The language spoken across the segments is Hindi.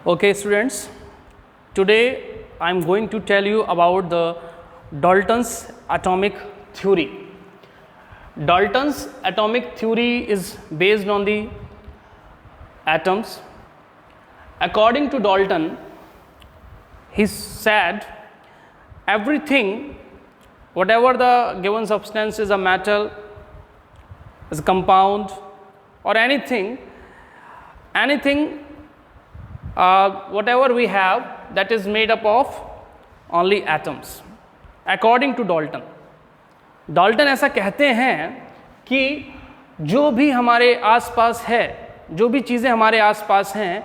Okay, students, today I am going to tell you about the Dalton's atomic theory. Dalton's atomic theory is based on the atoms. According to Dalton, he said everything, whatever the given substance is a metal, is a compound, or anything whatever we have, that is made up of only atoms. According to Dalton, Dalton ऐसा कहते हैं कि जो भी हमारे आसपास है, जो भी चीज़ें हमारे आसपास हैं,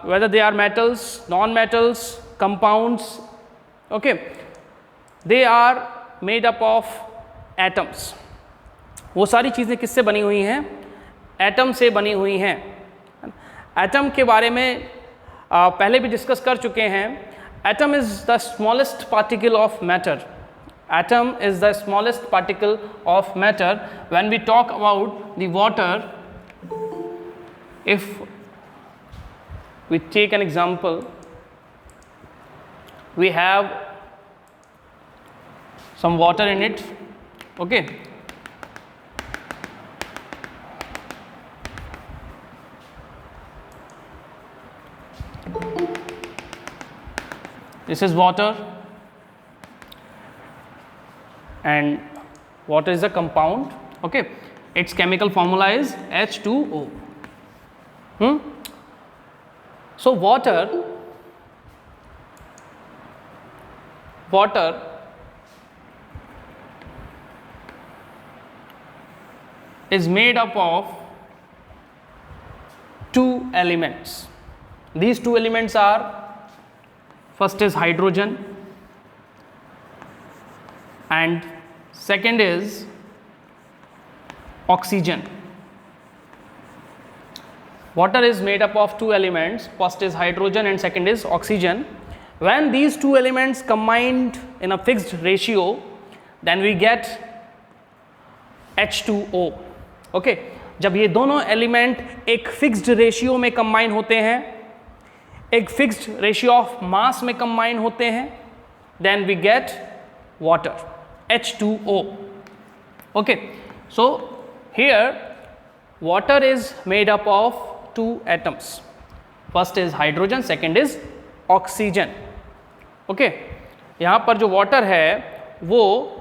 whether they are metals, non-metals, compounds, okay, they are made up of atoms. वो सारी चीज़ें किससे बनी हुई हैं? एटम से बनी हुई हैं. एटम के बारे में पहले भी डिस्कस कर चुके हैं. Atom is the smallest particle of matter. Atom is the smallest particle of matter. When we talk about the water, if we take an example, we have some water in it, okay. This is water. And water is a compound, okay. Its chemical formula is H2O. So water is made up of two elements. These two elements are, first is hydrogen and second is oxygen. Water is made up of two elements, first is hydrogen and second is oxygen. When these two elements combined in a fixed ratio, then we get H2O. Okay, जब ये दोनों एलिमेंट एक फिक्स्ड रेशियो में कंबाइन होते हैं, एक फिक्स्ड रेशियो ऑफ मास में कंबाइन होते हैं, then we get water, H2O. Okay, so here water is made up of two atoms. First is hydrogen, second is oxygen. Okay, यहाँ पर जो water है वो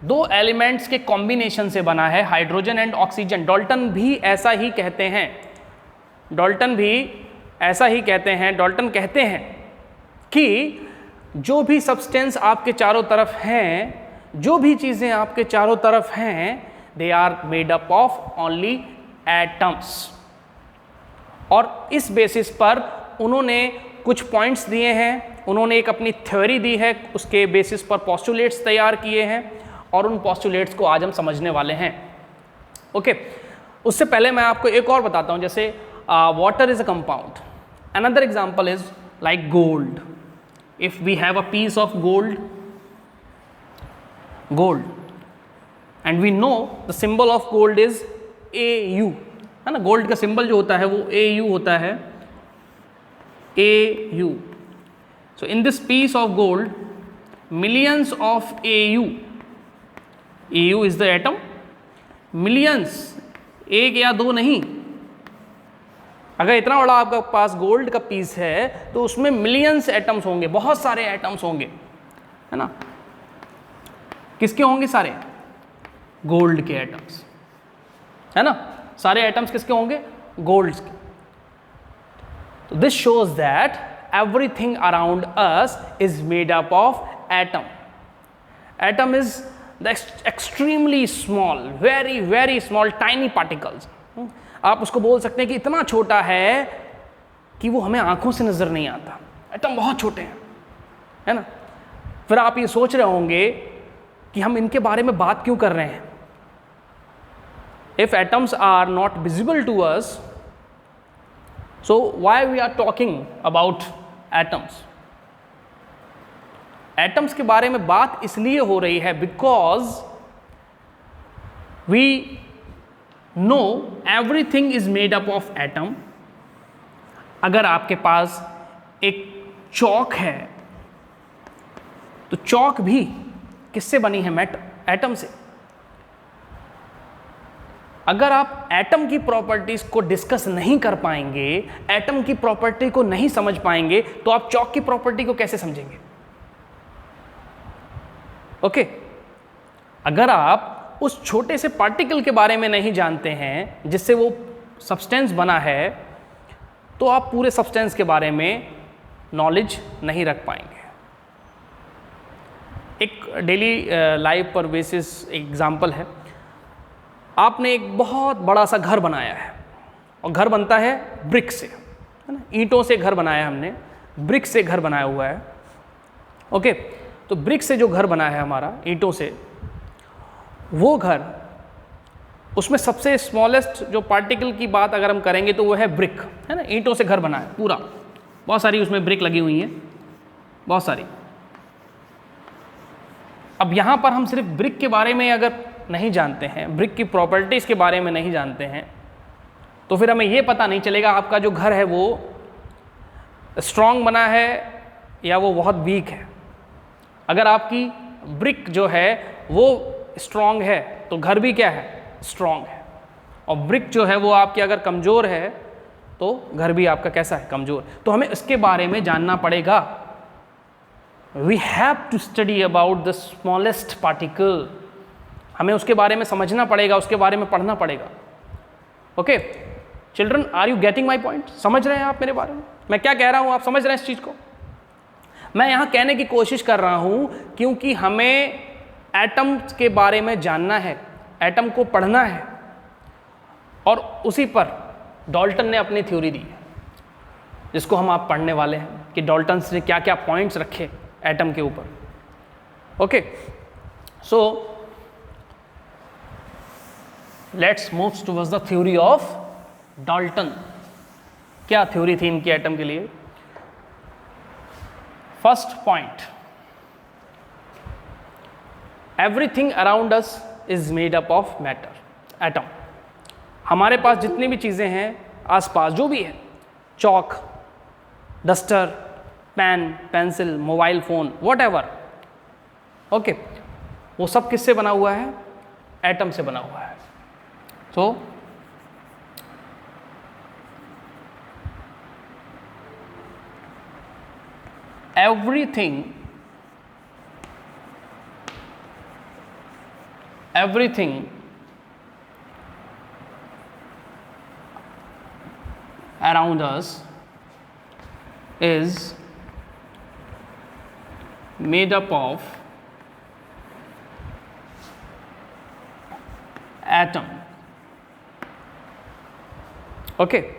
दो एलिमेंट्स के कॉम्बिनेशन से बना है, हाइड्रोजन एंड ऑक्सीजन. डाल्टन भी ऐसा ही कहते हैं. डाल्टन कहते हैं कि जो भी सब्सटेंस आपके चारों तरफ हैं, जो भी चीज़ें आपके चारों तरफ हैं, they are made up of only atoms. और इस बेसिस पर उन्होंने कुछ पॉइंट्स दिए हैं, उन्होंने एक अपनी थ्योरी दी है, उसके बेसिस पर पोस्टुलेट्स तैयार किए हैं और उन पोस्टुलेट्स को आज हम समझने वाले हैं. ओके, उससे पहले मैं आपको एक और बताता हूँ. जैसे water is a compound. Another example is like gold. If we have a piece of gold, and we know the symbol of gold is AU, है ना. गोल्ड का सिंबल जो होता है वो AU होता है, AU. So in this piece of gold, millions of AU is the atom. millions, एक या दो नहीं. अगर इतना बड़ा आपका पास गोल्ड का पीस है तो उसमें मिलियंस एटम्स होंगे, बहुत सारे एटम्स होंगे, है ना. किसके होंगे? सारे गोल्ड के एटम्स, है ना. सारे एटम्स किसके होंगे? गोल्ड के. तो this shows that everything around us is made up of atom. Atom is the extremely small, very very small, tiny particles. आप उसको बोल सकते हैं कि इतना छोटा है कि वो हमें आंखों से नजर नहीं आता. एटम बहुत छोटे हैं, है ना. फिर आप ये सोच रहे होंगे कि हम इनके बारे में बात क्यों कर रहे हैं. If atoms are not visible to us, so why we are talking about atoms. Atoms के बारे में बात इसलिए हो रही है because we know everything is made up of atom अगर आपके पास एक चौक है तो चौक भी किससे बनी है? एटम से। अगर आप एटम की प्रॉपर्टीज को डिस्कस नहीं कर पाएंगे, एटम की प्रॉपर्टी को नहीं समझ पाएंगे, तो आप चौक की प्रॉपर्टी को कैसे समझेंगे? ओके अगर आप उस छोटे से पार्टिकल के बारे में नहीं जानते हैं जिससे वो सब्सटेंस बना है, तो आप पूरे सब्सटेंस के बारे में नॉलेज नहीं रख पाएंगे। एक डेली लाइफ पर बेसिस एग्जाम्पल है, आपने एक बहुत बड़ा सा घर बनाया है, और घर बनता है ब्रिक से, है ना, ईंटों से घर बनाया है हमने, ब्रिक से घर बनाया हुआ है। ओके तो ब्रिक से जो घर बना है हमारा, ईंटों से, वो घर, उसमें सबसे स्मॉलेस्ट जो पार्टिकल की बात अगर हम करेंगे तो वो है ब्रिक, है ना, ईंटों से घर बना है पूरा, बहुत सारी उसमें ब्रिक लगी हुई हैं, बहुत सारी। अब यहाँ पर हम सिर्फ ब्रिक के बारे में अगर नहीं जानते हैं, ब्रिक की प्रॉपर्टीज़ के बारे में नहीं जानते हैं, तो फिर हमें ये पता नहीं चलेगा आपका जो घर है वो स्ट्रॉन्ग बना है या वो बहुत वीक है। अगर आपकी ब्रिक जो है वो स्ट्रॉन्ग है तो घर भी क्या है? स्ट्रॉन्ग है। और ब्रिक जो है वो आपकी अगर कमज़ोर है तो घर भी आपका कैसा है? कमज़ोर। तो हमें इसके बारे में जानना पड़ेगा। We have to study about the smallest particle, हमें उसके बारे में समझना पड़ेगा, उसके बारे में पढ़ना पड़ेगा। Okay children, are you getting my point? समझ रहे हैं आप मेरे बारे में, मैं क्या कह रहा हूँ? आप समझ रहे हैं इस चीज़ को? मैं यहाँ कहने की कोशिश कर रहा हूँ क्योंकि हमें एटम के बारे में जानना है, एटम को पढ़ना है, और उसी पर डाल्टन ने अपनी थ्योरी दी है जिसको हम आप पढ़ने वाले हैं कि डाल्टन ने क्या क्या पॉइंट्स रखे एटम के ऊपर। Okay so let's move towards the theory of Dalton. क्या थ्योरी थी इनकी एटम के लिए? First point, everything around us is made up of matter. Atom, हमारे पास जितनी भी चीज़ें हैं आसपास, जो भी है, chalk, duster, pen, pencil, mobile phone, whatever, okay, वो सब किससे बना हुआ है? एटम से बना हुआ है। तो everything around us is made up of atom. Okay,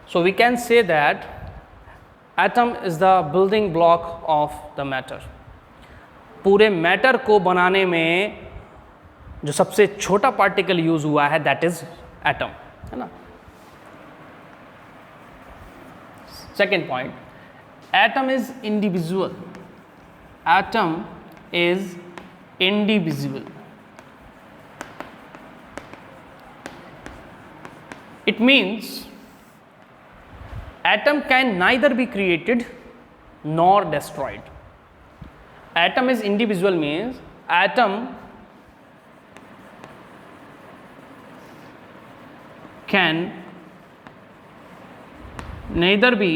so we can say that atom is the building block of the matter. पूरे मैटर को बनाने में जो सबसे छोटा पार्टिकल यूज हुआ है दैट इज एटम, है ना। Second point, atom is individual. Atom is individual. It means atom can neither be created nor destroyed. Atom is indivisible means atom can neither be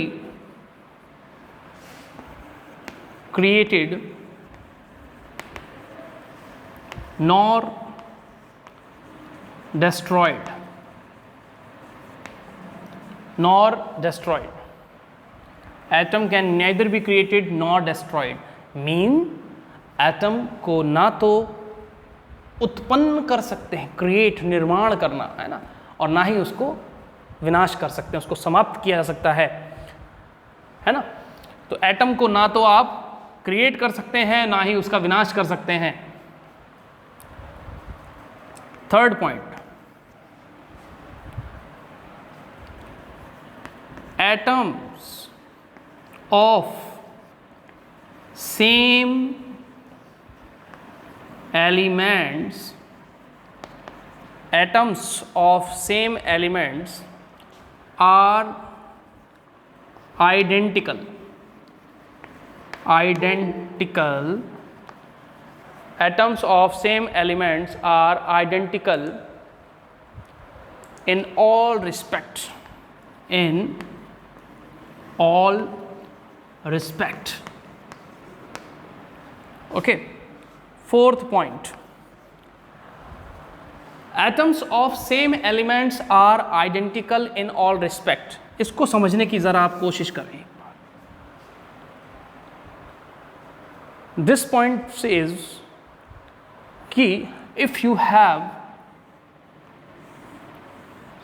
created nor destroyed. Atom can neither be created nor destroyed. Mean atom को ना तो उत्पन्न कर सकते हैं, क्रिएट, निर्माण करना, है ना, और ना ही उसको विनाश कर सकते हैं, उसको समाप्त किया जा सकता है ना। तो एटम को ना तो आप क्रिएट कर सकते हैं ना ही उसका विनाश कर सकते हैं। Third point, atoms of same elements are identical atoms of same elements are identical in all respect, okay. Fourth point, atoms of same elements are identical in all respect. इसको समझने की जरा आप कोशिश करें. This point says कि if you have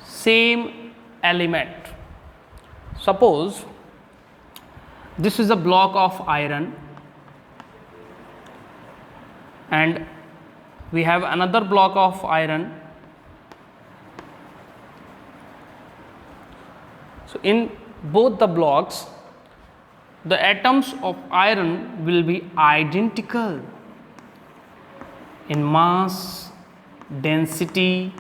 same element, suppose this is a block of iron and we have another block of iron. So in both the blocks, the atoms of iron will be identical in mass, density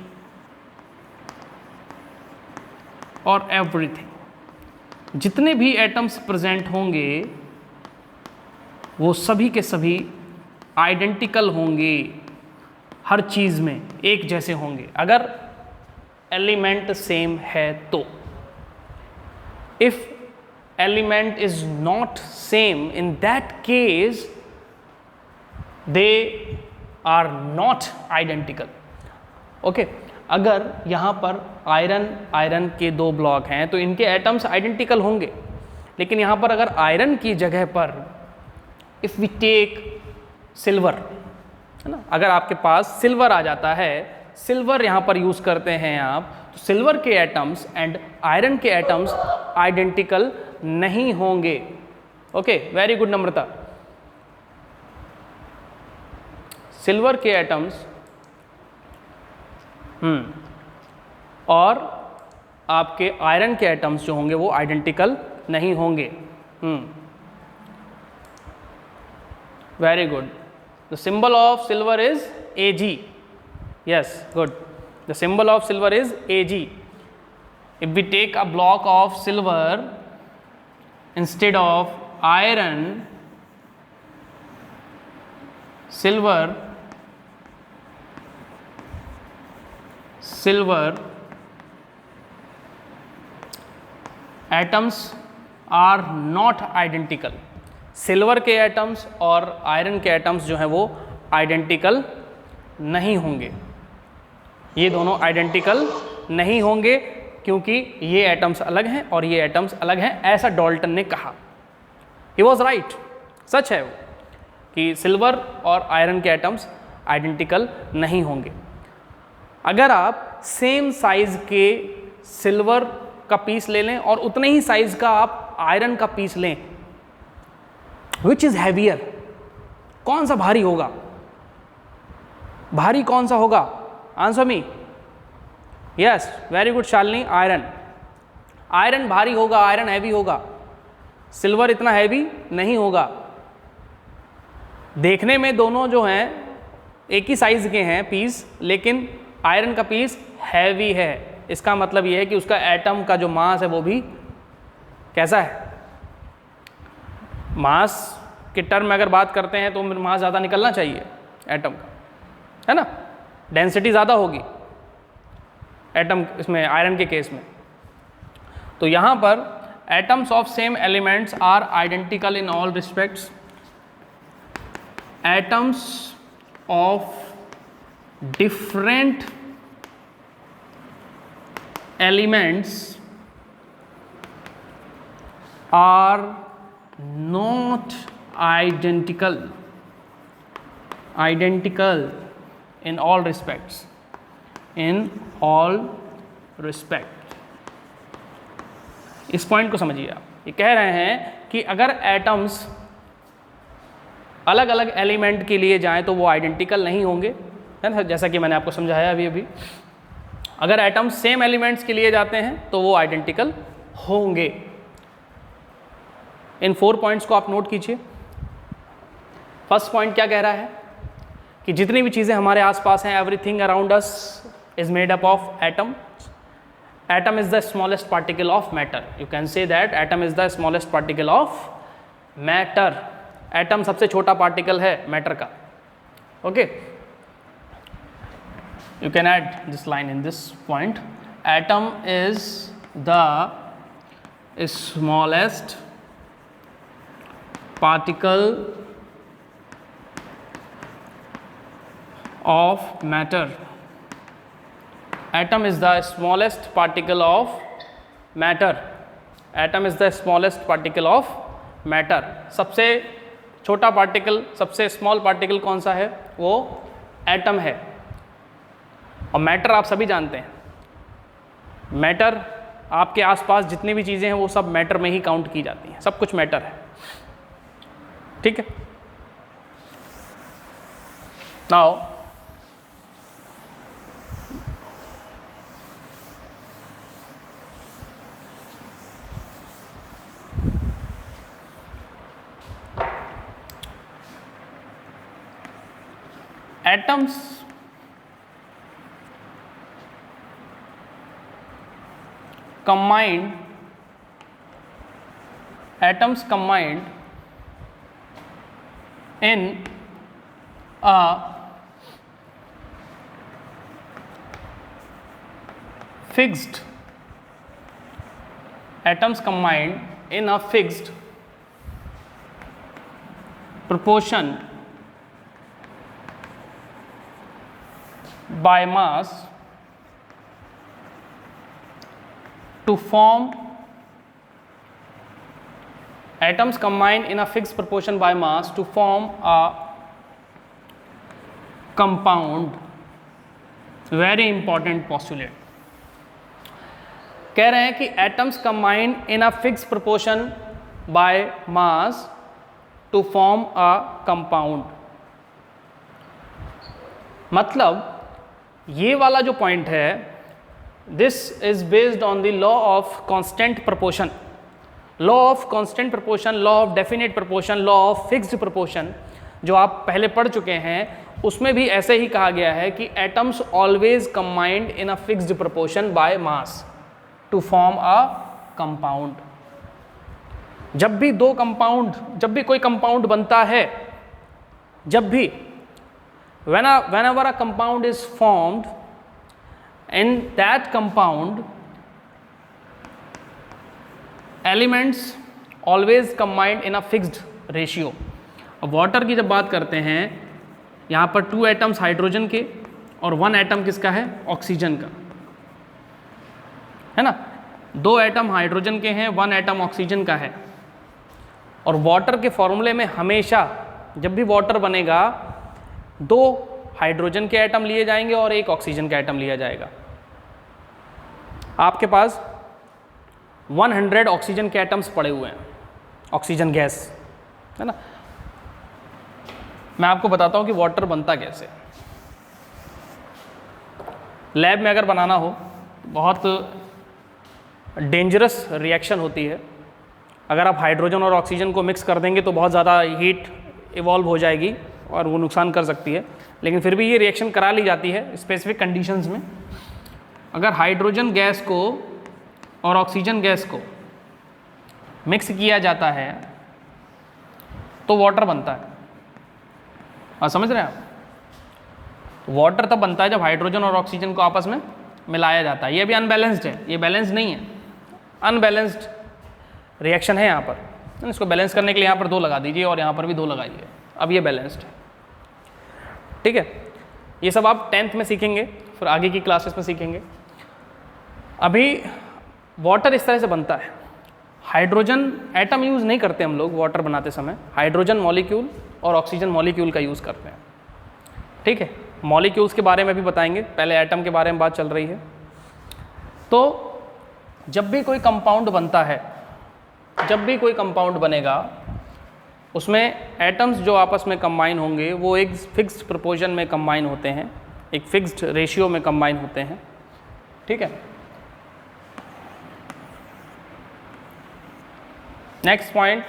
और everything. जितने भी एटम्स प्रेजेंट होंगे वो सभी के सभी आइडेंटिकल होंगे, हर चीज़ में एक जैसे होंगे अगर एलिमेंट सेम है तो. If element is not same, in that case they are not identical. Okay, अगर यहाँ पर आयरन के दो ब्लॉक हैं तो इनके एटम्स आइडेंटिकल होंगे, लेकिन यहाँ पर अगर आयरन की जगह पर इफ़ वी टेक सिल्वर, है ना, अगर आपके पास सिल्वर आ जाता है, सिल्वर यहाँ पर यूज़ करते हैं आप, तो सिल्वर के एटम्स एंड आयरन के एटम्स आइडेंटिकल नहीं होंगे. ओके, वेरी गुड नम्रता. सिल्वर के एटम्स और आपके आयरन के एटम्स जो होंगे वो आइडेंटिकल नहीं होंगे. Very good. The symbol of silver is Ag. Yes, good. The symbol of silver is Ag. If we take a block of silver instead of iron, silver atoms are not identical. Silver के एटम्स और आयरन के एटम्स जो हैं वो आइडेंटिकल नहीं होंगे. ये दोनों आइडेंटिकल नहीं होंगे क्योंकि ये एटम्स अलग हैं और ये एटम्स अलग हैं, ऐसा डाल्टन ने कहा. He was right. सच है वो कि सिल्वर और आयरन के एटम्स आइडेंटिकल नहीं होंगे. अगर आप सेम साइज के सिल्वर का पीस ले लें और उतने ही साइज का आप आयरन का पीस लें, विच इज हैवियर, कौन सा भारी होगा? भारी कौन सा होगा? Answer me. Yes, very good Shalini. Iron भारी होगा, आयरन हैवी होगा. सिल्वर इतना हैवी नहीं होगा. देखने में दोनों जो हैं एक ही साइज के हैं पीस, लेकिन आयरन का पीस हैवी है. इसका मतलब यह है कि उसका एटम का जो मास है वो भी कैसा है? मास के टर्म में अगर बात करते हैं तो मास ज़्यादा निकलना चाहिए एटम का, है ना. डेंसिटी ज़्यादा होगी एटम, इसमें आयरन के केस में. तो यहाँ पर atoms of same elements are identical in all respects. Atoms of different elements are not identical in all respects. इस पॉइंट को समझिए आप. ये कह रहे हैं कि अगर एटम्स अलग अलग एलिमेंट के लिए जाएं तो वो आइडेंटिकल नहीं होंगे, है ना, जैसा कि मैंने आपको समझाया अभी. अगर एटम्स सेम एलिमेंट्स के लिए जाते हैं तो वो आइडेंटिकल होंगे. इन 4 पॉइंट्स को आप नोट कीजिए. फर्स्ट पॉइंट क्या कह रहा है कि जितनी भी चीज़ें हमारे आसपास हैं, everything around us is made up of atom atom is the smallest particle of matter. You can say that atom is the smallest particle of matter. atom सबसे छोटा पार्टिकल है मैटर का. Okay, you can add this line in this point. Atom is the smallest particle of matter. Atom is the smallest particle of matter. Atom is the smallest particle of matter. सबसे छोटा पार्टिकल, सबसे स्मॉल पार्टिकल कौन सा है? वो एटम है. और मैटर आप सभी जानते हैं. मैटर आपके आसपास जितनी भी चीज़ें हैं वो सब मैटर में ही काउंट की जाती हैं. सब कुछ मैटर है. ठीक है. Now atoms combined in a fixed proportion by mass to form atoms combine in a fixed proportion by mass to form a compound. Very important postulate. कह रहे हैं कि atoms combine in a fixed proportion by mass to form a compound. मतलब ये वाला जो पॉइंट है, this is based on the law of constant proportion. Law of constant proportion, law of definite proportion, law of fixed proportion जो आप पहले पढ़ चुके हैं, उसमें भी ऐसे ही कहा गया है कि atoms always combined in a fixed proportion by mass to form a compound. जब भी कोई कंपाउंड बनता है, जब भी whenever a compound is formed, in that compound elements always combined in a fixed ratio. अब वाटर की जब बात करते हैं, यहाँ पर 2 एटम्स हाइड्रोजन के और 1 एटम किसका है? ऑक्सीजन का, है ना. 2 एटम हाइड्रोजन के हैं, 1 एटम ऑक्सीजन का है. और वाटर के फॉर्मूले में हमेशा जब भी वाटर बनेगा 2 हाइड्रोजन के एटम लिए जाएंगे और 1 ऑक्सीजन का एटम लिया जाएगा. आपके पास 100 ऑक्सीजन के एटम्स पड़े हुए हैं, ऑक्सीजन गैस, है ना. मैं आपको बताता हूँ कि वाटर बनता कैसे. लैब में अगर बनाना हो, बहुत डेंजरस रिएक्शन होती है. अगर आप हाइड्रोजन और ऑक्सीजन को मिक्स कर देंगे तो बहुत ज़्यादा हीट इवॉल्व हो जाएगी और वो नुकसान कर सकती है. लेकिन फिर भी ये रिएक्शन करा ली जाती है स्पेसिफिक कंडीशंस में. अगर हाइड्रोजन गैस को और ऑक्सीजन गैस को मिक्स किया जाता है तो वाटर बनता है. हाँ, समझ रहे हैं आप? वाटर तब बनता है जब हाइड्रोजन और ऑक्सीजन को आपस में मिलाया जाता है. ये भी अनबैलेंस्ड है, ये बैलेंस नहीं है, अनबैलेंस्ड रिएक्शन है यहाँ पर. इसको बैलेंस करने के लिए यहाँ पर 2 लगा दीजिए और यहाँ पर भी 2 लगाइए. अब ये बैलेंस्ड है. ठीक है. ये सब आप 10th में सीखेंगे, फिर आगे की क्लासेस में सीखेंगे. अभी वाटर इस तरह से बनता है. हाइड्रोजन एटम यूज़ नहीं करते हम लोग वाटर बनाते समय. हाइड्रोजन मॉलिक्यूल और ऑक्सीजन मॉलिक्यूल का यूज़ करते हैं. ठीक है. मॉलिक्यूल्स के बारे में भी बताएंगे, पहले एटम के बारे में बात चल रही है. तो जब भी कोई कंपाउंड बनता है, जब भी कोई कंपाउंड बनेगा, उसमें एटम्स जो आपस में कंबाइन होंगे वो एक फिक्स्ड प्रोपोर्शन में कंबाइन होते हैं, एक फिक्स्ड रेशियो में कंबाइन होते हैं. ठीक है. नेक्स्ट पॉइंट,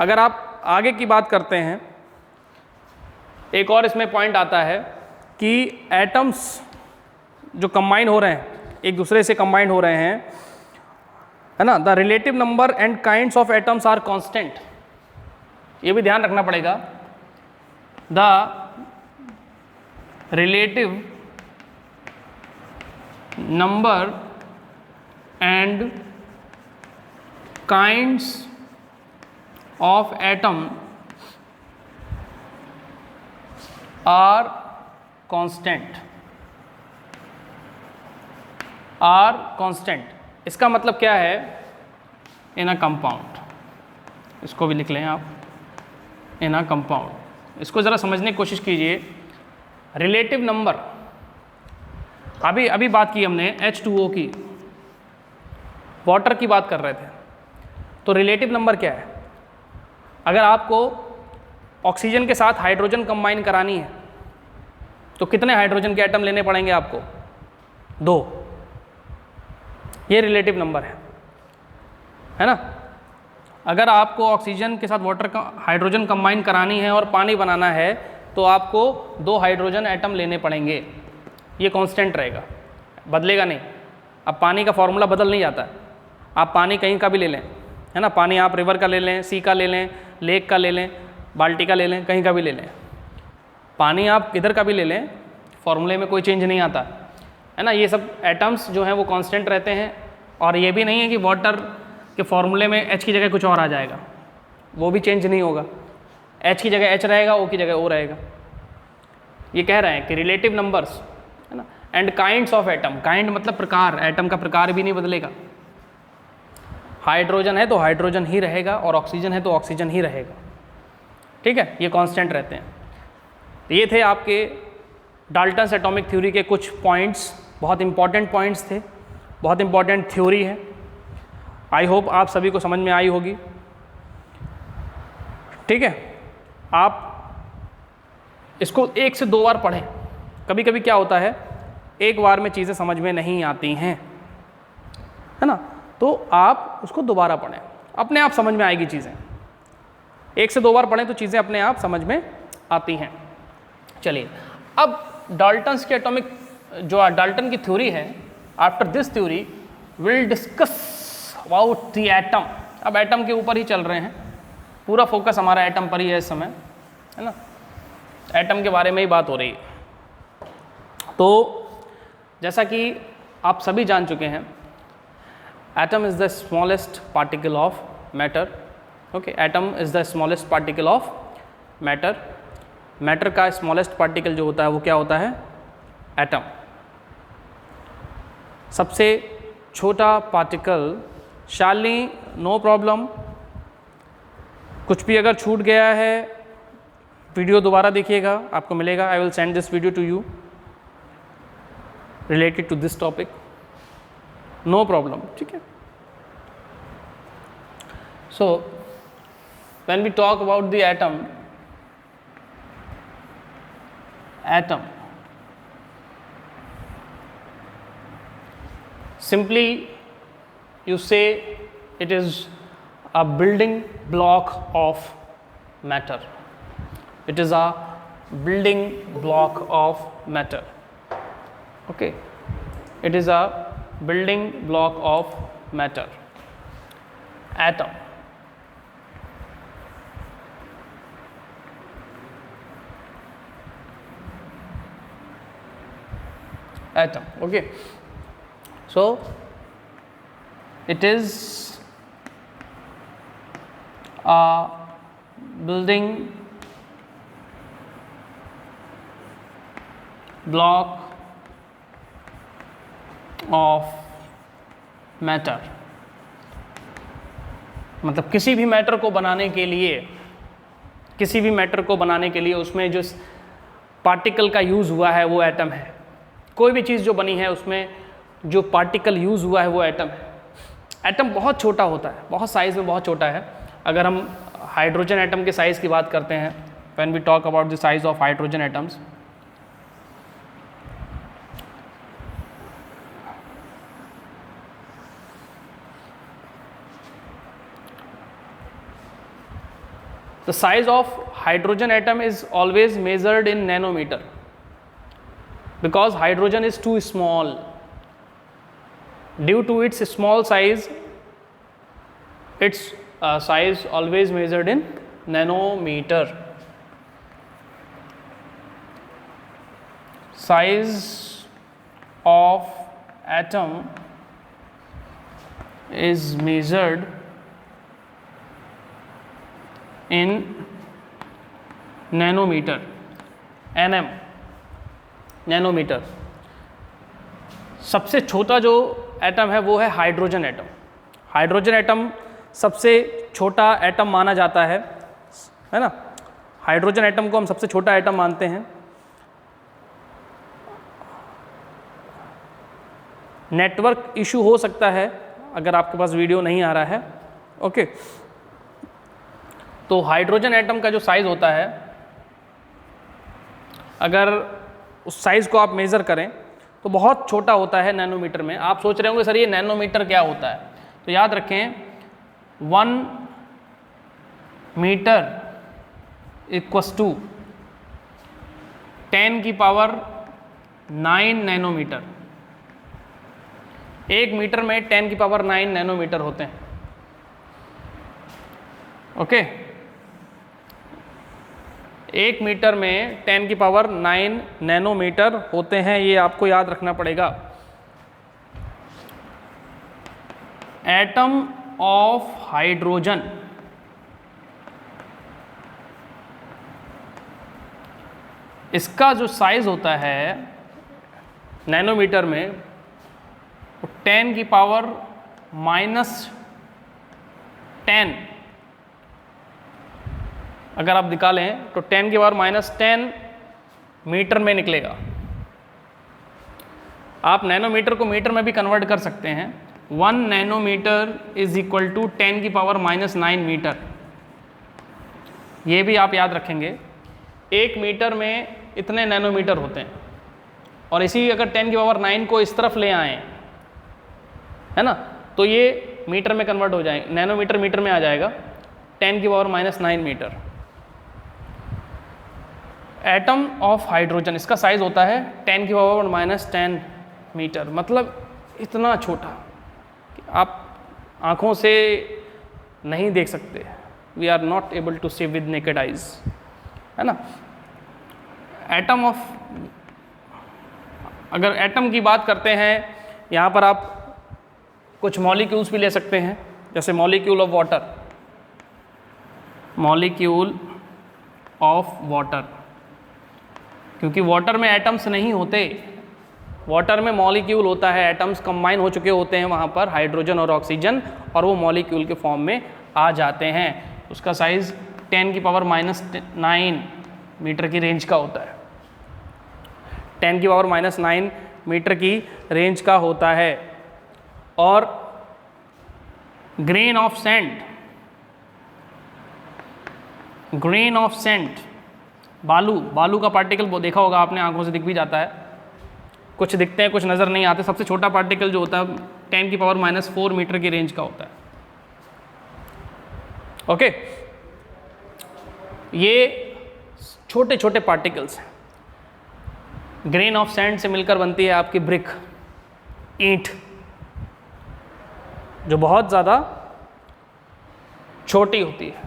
अगर आप आगे की बात करते हैं, एक और इसमें पॉइंट आता है कि एटम्स जो कंबाइन हो रहे हैं, एक दूसरे से कंबाइन हो रहे हैं, है ना, the relative number and kinds of atoms are constant. ये भी ध्यान रखना पड़ेगा, the relative number and kinds of atom are constant, are constant. इसका मतलब क्या है, इन अ कंपाउंड, इसको भी लिख लें आप, इन अ कंपाउंड। इसको ज़रा समझने की कोशिश कीजिए। रिलेटिव नंबर, अभी बात की हमने H2O की, वाटर की बात कर रहे थे, तो रिलेटिव नंबर क्या है? अगर आपको ऑक्सीजन के साथ हाइड्रोजन कंबाइन करानी है तो कितने हाइड्रोजन के एटम लेने पड़ेंगे आपको? 2। ये रिलेटिव नंबर है ना। अगर आपको ऑक्सीजन के साथ वाटर का हाइड्रोजन कंबाइन करानी है और पानी बनाना है तो आपको 2 हाइड्रोजन एटम लेने पड़ेंगे। ये कांस्टेंट रहेगा, बदलेगा नहीं। अब पानी का फॉर्मूला बदल नहीं जाता है, आप पानी कहीं का भी ले लें, है ना, पानी आप रिवर का ले लें, सी का ले लें, लेक का ले लें, बाल्टी का ले लें, कहीं का भी ले लें, पानी आप किधर का भी ले लें, फॉर्मूले में कोई चेंज नहीं आता, है ना। ये सब एटम्स जो हैं वो कांस्टेंट रहते हैं, और ये भी नहीं है कि वाटर के फॉर्मूले में H की जगह कुछ और आ जाएगा, वो भी चेंज नहीं होगा। H की जगह H रहेगा, O की जगह O रहेगा। ये कह रहे हैं कि रिलेटिव नंबर्स, है ना, and kinds of atom, kind मतलब प्रकार, एटम का प्रकार भी नहीं बदलेगा। हाइड्रोजन है तो हाइड्रोजन ही रहेगा, और ऑक्सीजन है तो ऑक्सीजन ही रहेगा, ठीक है, ये कांस्टेंट रहते हैं। तो ये थे आपके डाल्टन्स एटॉमिक थ्योरी के कुछ पॉइंट्स, बहुत इंपॉर्टेंट पॉइंट्स थे, बहुत इंपॉर्टेंट थ्योरी है। आई होप आप सभी को समझ में आई होगी, ठीक है। आप इसको 1 से 2 बार पढ़ें। कभी कभी क्या होता है, एक बार में चीज़ें समझ में नहीं आती हैं, है ना, तो आप उसको दोबारा पढ़ें, अपने आप समझ में आएगी चीज़ें। 1 से 2 बार पढ़ें तो चीज़ें अपने आप समझ में आती हैं। चलिए, अब डाल्टन्स की एटॉमिक, जो डाल्टन की थ्योरी है, after this theory will discuss about the atom. अब एटम के ऊपर ही चल रहे हैं, पूरा फोकस हमारा एटम पर ही है इस समय, है ना, एटम के बारे में ही बात हो रही है। तो जैसा कि आप सभी जान चुके हैं, atom is the smallest particle of matter. Okay, atom is the smallest particle of matter. Matter का स्मॉलेस्ट पार्टिकल जो होता है वो क्या होता है? एटम। सबसे छोटा पार्टिकल, शालिनी नो प्रॉब्लम, कुछ भी अगर छूट गया है वीडियो दोबारा देखिएगा, आपको मिलेगा। I will send this video to you related to this topic, no problem, ठीक है। So when we talk about the atom, simply you say it is a building block of matter. It is a building block of matter. Okay, it is a building block of matter. Atom. Atom. Okay, so it is a building block of matter। मतलब किसी भी मैटर को बनाने के लिए, किसी भी मैटर को बनाने के लिए उसमें जो पार्टिकल का यूज़ हुआ है वो एटम है। कोई भी चीज़ जो बनी है उसमें जो पार्टिकल यूज़ हुआ है वो एटम है। एटम बहुत छोटा होता है, बहुत साइज़ में बहुत छोटा है। अगर हम हाइड्रोजन एटम के साइज़ की बात करते हैं, when we talk about the size of hydrogen atoms, the size of hydrogen atom is always measured in nanometer. because hydrogen is too small. Due to its small size, its size always measured in nanometer. Size of atom is measured in nanometer, nm, nanometer. सबसे छोटा जो एटम है वो है हाइड्रोजन एटम. हाइड्रोजन एटम सबसे छोटा एटम माना जाता है ना. हाइड्रोजन एटम को हम सबसे छोटा एटम मानते हैं. नेटवर्क इशू हो सकता है अगर आपके पास वीडियो नहीं आ रहा है. ओके, तो हाइड्रोजन एटम का जो साइज़ होता है, अगर उस साइज़ को आप मेज़र करें तो बहुत छोटा होता है नैनोमीटर में. आप सोच रहे होंगे सर ये नैनोमीटर क्या होता है, तो याद रखें 1 मीटर इक्वस टू 10 की पावर 9 नैनोमीटर. 1 मीटर में 10 की पावर 9 नैनोमीटर होते हैं. ओके, 1 मीटर में 10 की पावर 9 नैनोमीटर होते हैं. ये आपको याद रखना पड़ेगा. एटम ऑफ हाइड्रोजन इसका जो साइज होता है नैनोमीटर में 10 की पावर -10 अगर आप निकालें तो 10 की पावर -10 मीटर में निकलेगा. आप नैनोमीटर को मीटर में भी कन्वर्ट कर सकते हैं. 1 नैनोमीटर इज इक्वल टू 10 की पावर -9 मीटर. ये भी आप याद रखेंगे. 1 मीटर में इतने नैनोमीटर होते हैं, और इसी अगर 10 की पावर 9 को इस तरफ ले आएँ, है ना, तो ये मीटर में कन्वर्ट हो जाएंगे. नैनोमीटर मीटर में आ जाएगा. 10 की power -9 metre. Atom of hydrogen इसका साइज होता है 10 की पावर -10 मीटर. मतलब इतना छोटा कि आप आँखों से नहीं देख सकते. We are not able to see with naked eyes, है ना. एटम ऑफ, अगर एटम की बात करते हैं, यहाँ पर आप कुछ मॉलिक्यूल्स भी ले सकते हैं, जैसे molecule of water. Molecule of water, क्योंकि वाटर में एटम्स नहीं होते, वाटर में मॉलिक्यूल होता है. एटम्स कंबाइन हो चुके होते हैं वहाँ पर, हाइड्रोजन और ऑक्सीजन, और वो मॉलिक्यूल के फॉर्म में आ जाते हैं. उसका साइज़ 10 की पावर -9 मीटर की रेंज का होता है. 10 की पावर -9 मीटर की रेंज का होता है. और grain of sand, grain of sand, बालू का पार्टिकल वो देखा होगा आपने, आंखों से दिख भी जाता है. कुछ दिखते हैं, कुछ नज़र नहीं आते. सबसे छोटा पार्टिकल जो होता है 10 की पावर -4 मीटर की रेंज का होता है. ओके, ये छोटे छोटे पार्टिकल्स हैं. ग्रेन ऑफ सैंड से मिलकर बनती है आपकी ब्रिक, ईंट, जो बहुत ज़्यादा छोटी होती है.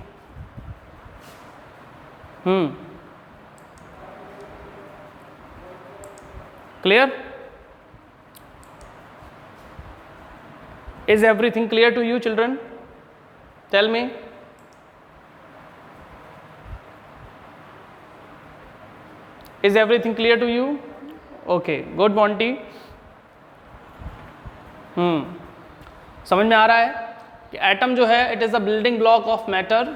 Clear? Is everything clear to you, children? Tell me. Is everything clear to you? Okay, good, Monty. समझ में आ रहा है कि एटम जो है it is the building block of matter.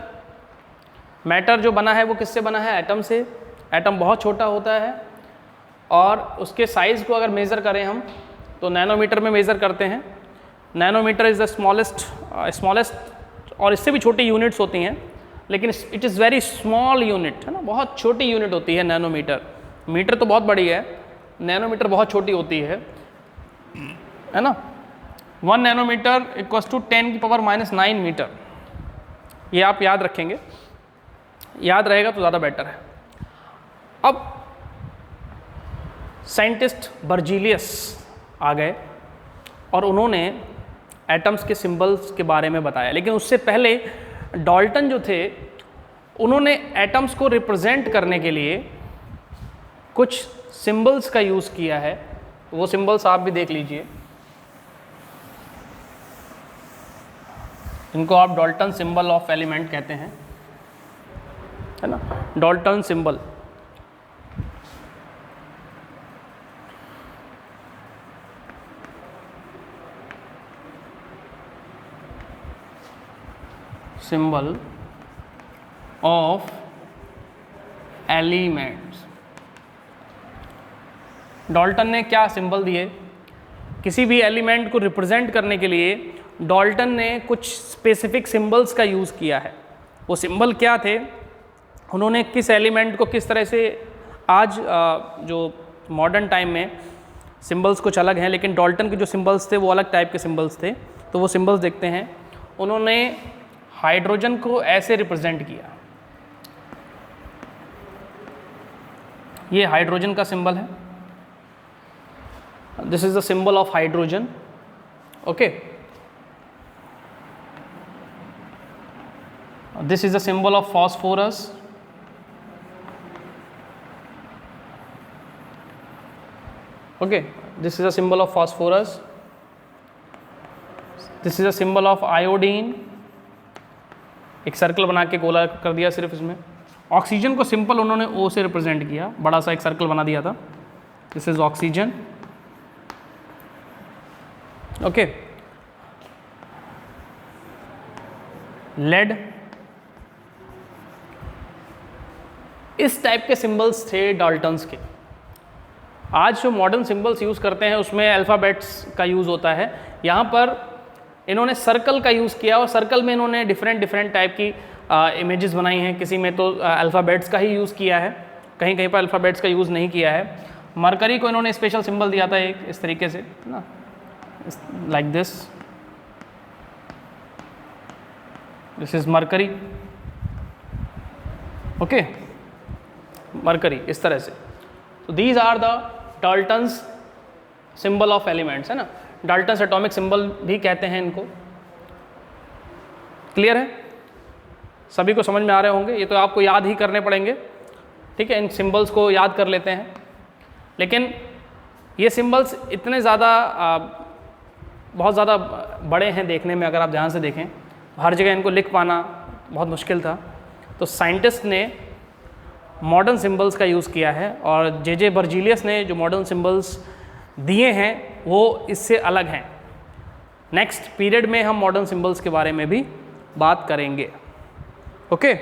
Matter जो बना है वो किससे बना है? एटम से. एटम बहुत छोटा होता है, और उसके साइज़ को अगर मेज़र करें हम तो नैनोमीटर में मेज़र करते हैं. नैनोमीटर इज़ द स्मॉलेस्ट, और इससे भी छोटी यूनिट्स होती हैं, लेकिन it is very small unit, है ना. बहुत छोटी यूनिट होती है नैनोमीटर. मीटर तो बहुत बड़ी है, नैनोमीटर बहुत छोटी होती है ना. 1 नैनोमीटर इक्वल्स टू 10 की पावर -9 मीटर. ये आप याद रखेंगे, याद रहेगा तो ज़्यादा बेटर है. अब साइंटिस्ट बर्जीलियस आ गए और उन्होंने एटम्स के सिंबल्स के बारे में बताया, लेकिन उससे पहले डाल्टन जो थे उन्होंने एटम्स को रिप्रेजेंट करने के लिए कुछ सिंबल्स का यूज़ किया है। वो सिंबल्स आप भी देख लीजिए, इनको आप डाल्टन सिंबल ऑफ एलिमेंट कहते हैं, है ना, Dalton symbol. Symbol of elements. Dalton ने क्या सिंबल दिए? किसी भी एलिमेंट को रिप्रेजेंट करने के लिए डाल्टन ने कुछ स्पेसिफिक सिंबल्स का यूज़ किया है। वो सिंबल क्या थे? उन्होंने किस एलिमेंट को किस तरह से, आज जो मॉडर्न टाइम में सिंबल्स कुछ अलग हैं, लेकिन डाल्टन के जो सिंबल्स थे वो अलग टाइप के सिंबल्स थे। तो वो सिंबल्स देखते हैं। उन्होंने हाइड्रोजन को ऐसे रिप्रेजेंट किया, ये हाइड्रोजन का सिंबल है, this is the symbol of hydrogen. Okay, this is the symbol of phosphorus, okay, this is the symbol of phosphorus, this is the symbol of iodine. एक सर्कल बना के गोला कर दिया सिर्फ इसमें। ऑक्सीजन को सिंपल उन्होंने O से रिप्रेजेंट किया, बड़ा सा एक सर्कल बना दिया था, this is oxygen. Okay, lead, इस टाइप के सिंबल्स थे डाल्टन्स के। आज जो मॉडर्न सिंबल्स यूज़ करते हैं उसमें अल्फ़ाबेट्स का यूज़ होता है, यहाँ पर इन्होंने सर्कल का यूज़ किया और सर्कल में इन्होंने डिफरेंट टाइप की इमेजेस बनाई हैं। किसी में तो अल्फ़ाबेट्स का ही यूज़ किया है, कहीं कहीं पर अल्फ़ाबेट्स का यूज़ नहीं किया है। मरकरी को इन्होंने स्पेशल सिंबल दिया था एक इस तरीके से ना, like this, this is mercury. Okay, mercury इस तरह से। तो these are the Dalton's symbol of elements, है ना, डाल्टन्स एटॉमिक सिंबल भी कहते हैं इनको। क्लियर है? सभी को समझ में आ रहे होंगे। ये तो आपको याद ही करने पड़ेंगे, ठीक है, इन सिंबल्स को याद कर लेते हैं। लेकिन ये सिंबल्स इतने ज़्यादा बहुत ज़्यादा बड़े हैं देखने में, अगर आप ध्यान से देखें हर जगह इनको लिख पाना बहुत मुश्किल था। तो साइंटिस्ट ने मॉडर्न सिंबल्स का यूज़ किया है और जे बर्जीलियस ने जो मॉडर्न सिंबल्स दिए हैं वो इससे अलग हैं। नेक्स्ट पीरियड में हम मॉडर्न सिंबल्स के बारे में भी बात करेंगे। ओके।